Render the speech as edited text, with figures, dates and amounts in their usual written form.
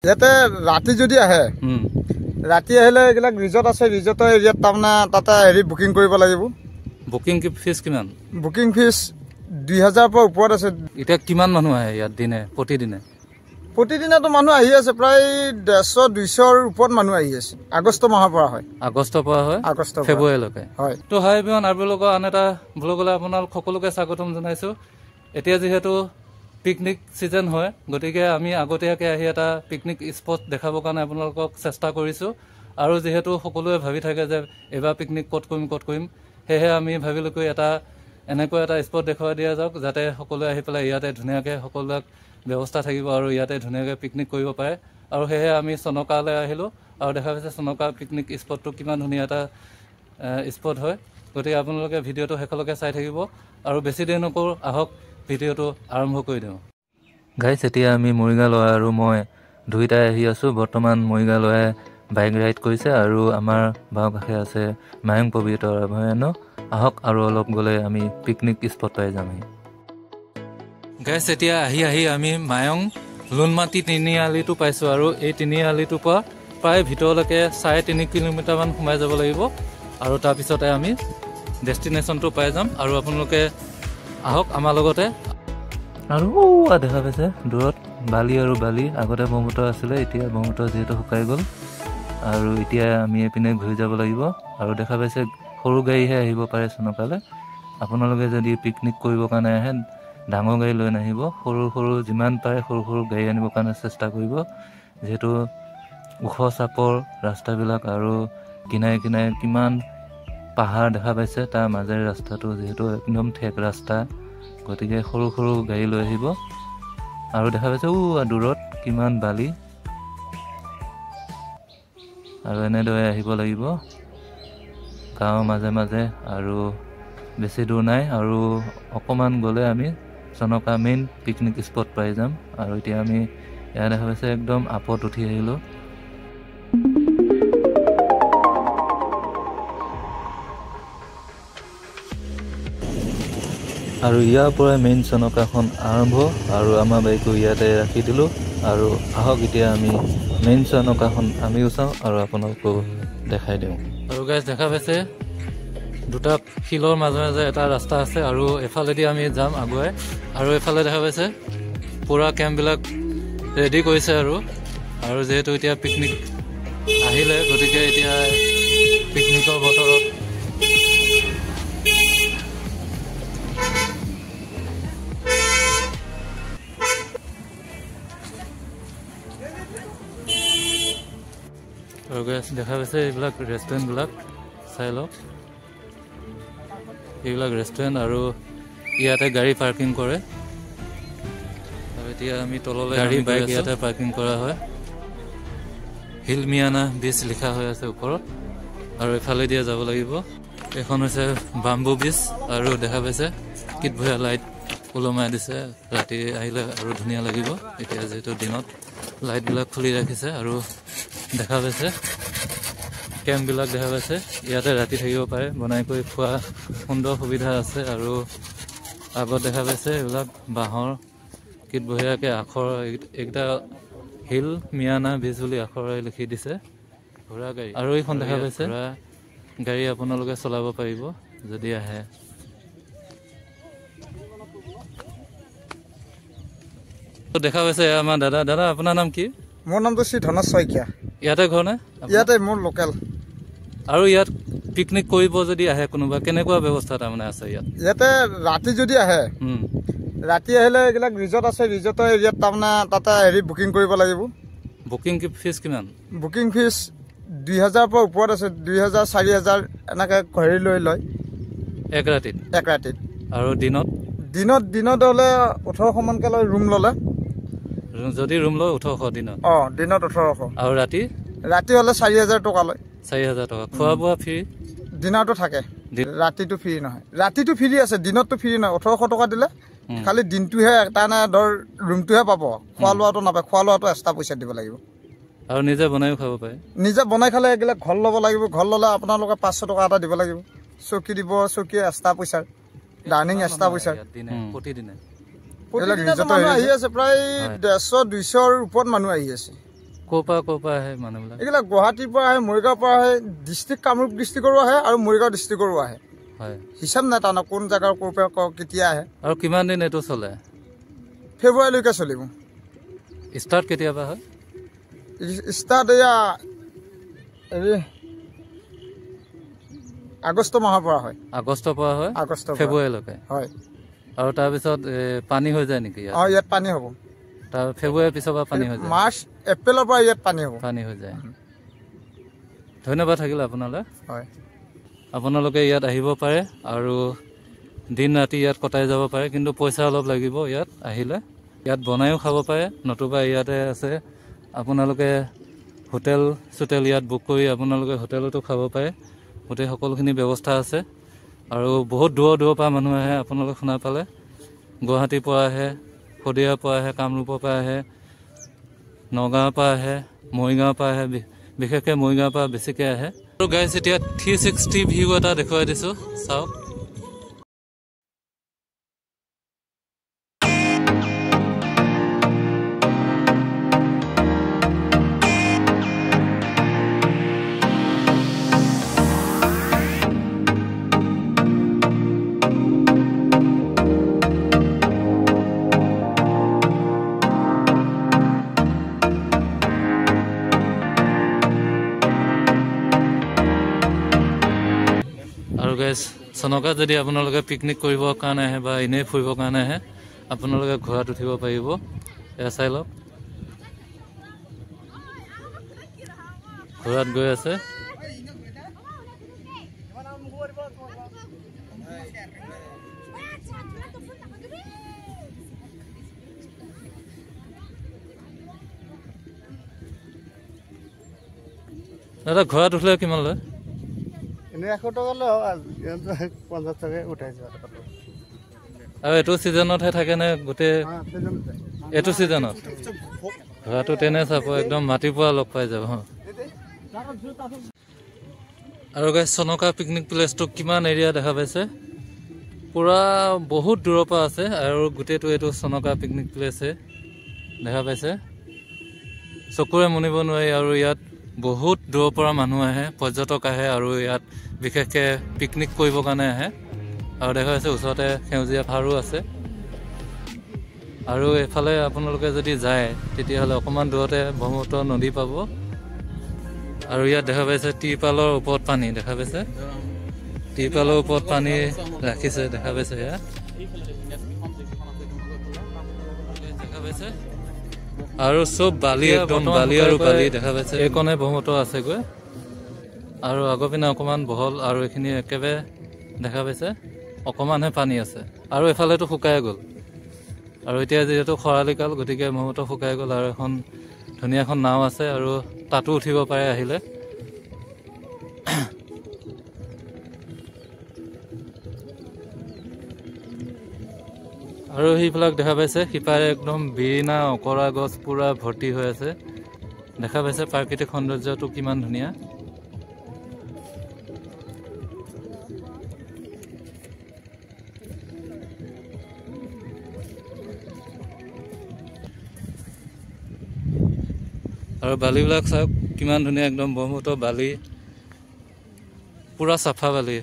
ইয়াতে ৰাতি যদি আহে ৰাতি আহিলে এইবিলাক ৰিজৰ্ট আছে ৰিজৰ্টৰ এৰিয়াত তাৰমানে তাতে হেৰি বুকিং কৰিব লাগিব। বুকিং ফিজ কিমান? বুকিং ফিজ 2000 পৰা ওপৰত আছে। এতিয়া কিমান মানুহ আহে ইয়াত দিনে প্ৰতিদিনে? প্ৰতিদিনেতো মানুহ আহি আছে প্ৰায় 150-200ৰ ওপৰত মানুহ আহি আছে। আগষ্ট মাহৰ পৰা হয়। আগষ্টৰ পৰা হয় ফেব্ৰুৱাৰীলৈকে হয়। তো হাই বিমান আপোনালোকৰ আন এটা ব্লগলৈ আপোনালোক সকলোকে স্বাগতম জনাইছোঁ। এতিয়া যিহেতু পিকনিক সিজন হয় গতিকে আমি আগতীয়াকৈ আহি এটা পিকনিক স্পট দেখাবৰ কাৰণে আপোনালোকক চেষ্টা কৰিছোঁ। আৰু যেহেতু সকলোৱে ভাবি থাকে যে এবাৰ পিকনিক ক'ত কৰিম সেয়েহে আমি ভাবিলোঁ এটা এনেকুৱা এটা স্পট দেখুৱাই দিয়া যাওক যাতে সকলোৱে আহি পেলাই ইয়াতে ধুনীয়াকৈ সকলোৱে ব্যৱস্থা থাকিব আৰু ইয়াতে ধুনীয়াকৈ পিকনিক কৰিব পাৰে। আৰু সেয়েহে আমি চনকালৈ আহিলোঁ আৰু দেখা পাইছে চনকা পিকনিক স্পটটো কিমান ধুনীয়া এটা স্পট হয়। গতিকে আপোনালোকে ভিডিঅ'টো শেষলৈকে চাই থাকিব আৰু বেছি দেৰি নকৰোঁ আহক ভিডিঅ'টো আৰম্ভ কৰি দিওঁ। গাইছ এতিয়া আমি মৰিগাঁও আৰু মই দুয়োটাই আহি আছোঁ। বৰ্তমান মৰিগাঁও বাইক ৰাইড কৰিছে আৰু আমাৰ বাওঁ কাষে আছে মায়ং পবিত্ৰ অভয়াৰণ্য। আহক আৰু অলপ গ'লে আমি পিকনিক স্পট পাই যাম। গাইছ এতিয়া আহি আমি মায়ং লুণমাটি তিনিআলিটো পাইছোঁ আৰু এই তিনিআলিটোৰ পৰা প্ৰায় ভিতৰলৈকে 3.5 কিলোমিটাৰমান সোমাই যাব লাগিব আৰু তাৰপিছতে আমি ডেষ্টিনেশ্যনটো পাই যাম। আৰু আপোনালোকে আহক আমাৰ লগতে। আৰু দেখা পাইছে দূৰত বালি আৰু বালি। আগতে ব্ৰহ্মপুত্ৰ আছিলে, এতিয়া ব্ৰহ্মপুত্ৰ যিহেতু শুকাই গ'ল আৰু এতিয়া আমি এইপিনে ঘূৰি যাব লাগিব। আৰু দেখা পাইছে সৰু গাড়ীহে আহিব পাৰে চনকালৈ। আপোনালোকে যদি পিকনিক কৰিবৰ কাৰণে আহে ডাঙৰ গাড়ী লৈ নাহিব, সৰু যিমান পাৰে সৰু গাড়ী আনিবৰ কাৰণে চেষ্টা কৰিব। যিহেতু ওখ চাপৰ ৰাস্তাবিলাক আৰু কিনাৰে কিমান পাহাৰ দেখা পাইছে, তাৰ মাজেৰে ৰাস্তাটো যিহেতু একদম ঠেক ৰাস্তা, গতিকে সৰু গাড়ী লৈ আহিব। আৰু দেখা পাইছে দূৰত কিমান বালি আৰু এনেদৰে আহিব লাগিব গাঁৱৰ মাজে আৰু বেছি দূৰ নাই আৰু অকণমান গ'লে আমি চনকা মেইন পিকনিক স্পট পাই যাম। আৰু এতিয়া আমি ইয়াত দেখা পাইছে একদম আপত উঠি আহিলোঁ। আৰু ইয়াৰ পৰা মেইন চনকাখন আৰম্ভ আৰু আমাৰ বাইকো ইয়াতে ৰাখি দিলোঁ। আৰু আহক এতিয়া আমি মেইন চনকাখন আমিও চাওঁ আৰু আপোনালোকো দেখাই দিওঁ। আৰু গাইজ দেখা পাইছে দুটা শিলৰ মাজে এটা ৰাস্তা আছে আৰু এফালেদি আমি যাম আগুৱাই। আৰু এফালে দেখা পাইছে পুৰা কেম্পবিলাক ৰেডি কৰিছে আৰু যিহেতু এতিয়া পিকনিক আহিলে গতিকে এতিয়া পিকনিকৰ বতৰত আৰু দেখা পাইছে এইবিলাক ৰেষ্টুৰেণ্টবিলাক চাই লওক। এইবিলাক ৰেষ্টুৰেণ্ট আৰু ইয়াতে গাড়ী পাৰ্কিং কৰে। আৰু এতিয়া আমি তললৈ গাড়ী বাইক ইয়াতে পাৰ্কিং কৰা হয়। হিলমিয়ানা বীচ লিখা হৈ আছে ওপৰত আৰু এফালে দিয়া যাব লাগিব। এখন হৈছে বাম্বু বীচ আৰু দেখা পাইছে কিট ভূঞা লাইট ওলমাই দিছে। ৰাতি আহিলে আৰু ধুনীয়া লাগিব। এতিয়া যিহেতু দিনত লাইটবিলাক খুলি ৰাখিছে আৰু দেখা পাইছে কেম্পবিলাক দেখা পাইছে ইয়াতে ৰাতি থাকিব পাৰে, বনাই কৰি খোৱা সুন্দৰ সুবিধা আছে। আৰু আগত দেখা পাইছে এইবিলাক বাঁহৰ কিট বঢ়িয়াকৈ আখৰ এইকেইটা হিল মিয়ানা বীজ বুলি আখৰে লিখি দিছে। ঘোঁৰা গাড়ী আৰু এইখন দেখা পাইছে ঘোঁৰা গাড়ী আপোনালোকে চলাব পাৰিব যদি আহে। দেখা পাইছে আমাৰ দাদা আপোনাৰ নাম কি? মোৰ নামটো শ্ৰী ধনেশ শইকীয়া। ইয়াতে ঘৰ নে? ইয়াতে মোৰ লোকেল। আৰু ইয়াত পিকনিক কৰিব যদি আহে কোনোবা কেনেকুৱা ব্যৱস্থা তাৰমানে আছে ইয়াতে ৰাতি যদি আহে ৰাতি আহিলে এইবিলাক ৰিজৰ্ট আছে ৰিজৰ্টৰ এৰিয়াত তাৰমানে তাতে হেৰি বুকিং কৰিব লাগিব। বুকিং ফিজ কিমান? বুকিং ফিজ 2000 পৰা ওপৰত আছে। 2000-4000 এনেকৈ হেৰি লৈ লয় এক ৰাতিত। আৰু দিনত হ'লে 1800 মানকৈ লয় ৰুম ল'লে। যদি ৰুম লয় 1800 দিনত? দিনত 1800। আৰু ৰাতি হ'লে 4000 টকা লয়। 4000 টকা। খোৱা বোৱা ফ্ৰী? দিনতো থাকে, ৰাতিটো ফ্ৰী নহয়। ৰাতিটো ফ্ৰী আছে, দিনতটো ফ্ৰী নহয়। 1800 টকা দিলে খালি দিনটোহে তাৰমানে ধৰ ৰুমটোহে পাব, খোৱা লোৱাটো নাপায়। খোৱা লোৱাটো এক্সট্ৰা পইচা দিব লাগিব। আৰু নিজে বনাইও খাব পাৰে? নিজে বনাই খালে এইবিলাক ঘৰ ল'ব লাগিব। ঘৰ ল'লে আপোনালোকে 500 টকা এটা দিব লাগিব। চকী দিব, চকী এক্সট্ৰা পইচা, ডাইনিং এক্সট্ৰা পইচা প্ৰতিদিনে। এইবিলাক ৰিজৰ্ট আহি আছে প্ৰায় 150-200ৰ ওপৰত মানুহ আহি আছে। ক'ৰ পৰা আহে মানুহবিলাক? এইবিলাক গুৱাহাটীৰ পৰা আহে, মৰিগাঁৱৰ পৰা আহে, ডিষ্ট্ৰিক্ট কামৰূপ ডিষ্ট্ৰিক্টৰো আহে আৰু মৰিগাঁও ডিষ্ট্ৰিক্টৰো আহে। হয়, হিচাপ নাই তাৰমানে কোন জেগাৰ ক'ৰ পৰা কেতিয়া আহে। আৰু কিমান দিন এইটো চলে? ফেব্ৰুৱাৰীলৈকে চলিব। ষ্টাৰ্ট কেতিয়াবা হয়? ষ্টাৰ্ট এয়া হেৰি আগষ্ট মাহৰ পৰা হয়। আগষ্টৰ পৰা হয় ফেব্ৰুৱাৰীলৈকে? হয়। আৰু তাৰপিছত পানী হৈ যায় নেকি? ইয়াত পানী হ'ব। তাৰ ফেব্ৰুৱাৰীৰ পিছৰ পৰা পানী হৈ যায়? মাৰ্চ এপ্ৰিলৰ পৰা ইয়াত পানী হ'ব। পানী হৈ যায়। ধন্যবাদ থাকিল আপোনালৈ। হয়, আপোনালোকে ইয়াত আহিব পাৰে আৰু দিন ৰাতি ইয়াত কটাই যাব পাৰে, কিন্তু পইচা অলপ লাগিব ইয়াত আহিলে। ইয়াত বনায়ো খাব পাৰে, নতুবা ইয়াতে আছে আপোনালোকে হোটেল চোটেল ইয়াত বুক কৰি আপোনালোকে হোটেলতো খাব পাৰে। গোটেই সকলোখিনি ব্যৱস্থা আছে। আৰু বহুত দূৰৰ পৰা মানুহ আহে। আপোনালোকে শুনা পালে গুৱাহাটীৰ পৰা আহে, শদিয়াৰ পৰা আহে, কামৰূপৰ পৰা আহে, নগাঁৱৰ পৰা আহে, মৰিগাঁৱৰ পৰা আহে, বিশেষকৈ মৰিগাঁৱৰ পৰা বেছিকৈ আহে। আৰু গাইজ এতিয়া 360 ভিউ এটা দেখুৱাই দিছোঁ, চাওক। আৰু গাইজ চনকাত যদি আপোনালোকে পিকনিক কৰিবৰ কাৰণে আহে বা এনেই ফুৰিবৰ কাৰণে আহে, আপোনালোকে ঘোঁৰাত উঠিব পাৰিব। এয়া চাই লওক, ঘোঁৰাত গৈ আছে। দাদা ঘোঁৰাত উঠিলে কিমান লয়? 100 টকা লয়, 50 টকা উঠাইছে। আৰু এইটো ছিজনতহে থাকে নে গোটেই? এইটো ছিজনত ঘোঁৰাটো তেনে চাব, একদম মাটিৰ পৰা লগ পাই যাব। আৰু গাইজ চনকা পিকনিক প্লেচটো কিমান এৰিয়া দেখা পাইছে, পূৰা বহুত দূৰৰ পৰা আছে। আৰু গোটেইটো এইটো চনকা পিকনিক প্লেচে দেখা পাইছে, চকুৰে মনিব নোৱাৰি। আৰু ইয়াত বহুত দূৰৰ পৰা মানুহ আহে, পৰ্যটক আহে আৰু ইয়াত বিশেষকৈ পিকনিক কৰিবৰ কাৰণে আহে। আৰু দেখা পাইছে ওচৰতে সেউজীয়া পাহাৰো আছে। আৰু এইফালে আপোনালোকে যদি যায় তেতিয়াহ'লে অকণমান দূৰতে ব্ৰহ্মপুত্ৰ নদী পাব। আৰু ইয়াত দেখা পাইছে ত্ৰিপালৰ ওপৰত পানী দেখা পাইছে, ত্ৰিপালৰ ওপৰত পানী ৰাখিছে দেখা পাইছে। এয়া দেখা পাইছে। আৰু চব বালি, একদম বালি আৰু বালি দেখা পাইছে। এইকণে ব্ৰহ্মপুত্ৰ আছেগৈ আৰু আগৰ পিনে অকণমান বহল। আৰু এইখিনি একেবাৰে দেখা পাইছে অকণমানহে পানী আছে। আৰু এফালেতো শুকাই গ'ল। আৰু এতিয়া যিহেতু খৰালি কাল, গতিকে ব্ৰহ্মপুত্ৰ শুকাই গ'ল। আৰু এখন ধুনীয়া এখন নাও আছে আৰু তাতো উঠিব পাৰে আহিলে। আৰু সেইবিলাক দেখা পাইছে সিপাৰে একদম বিৰিণা অকৰা গছ পূৰা ভৰ্তি হৈ আছে। দেখা পাইছে প্ৰাকৃতিক সৌন্দৰ্যটো কিমান ধুনীয়া। আৰু বালিবিলাক চাওক কিমান ধুনীয়া, একদম ব্ৰহ্মপুত্ৰ বালি, পূৰা চাফা বালি।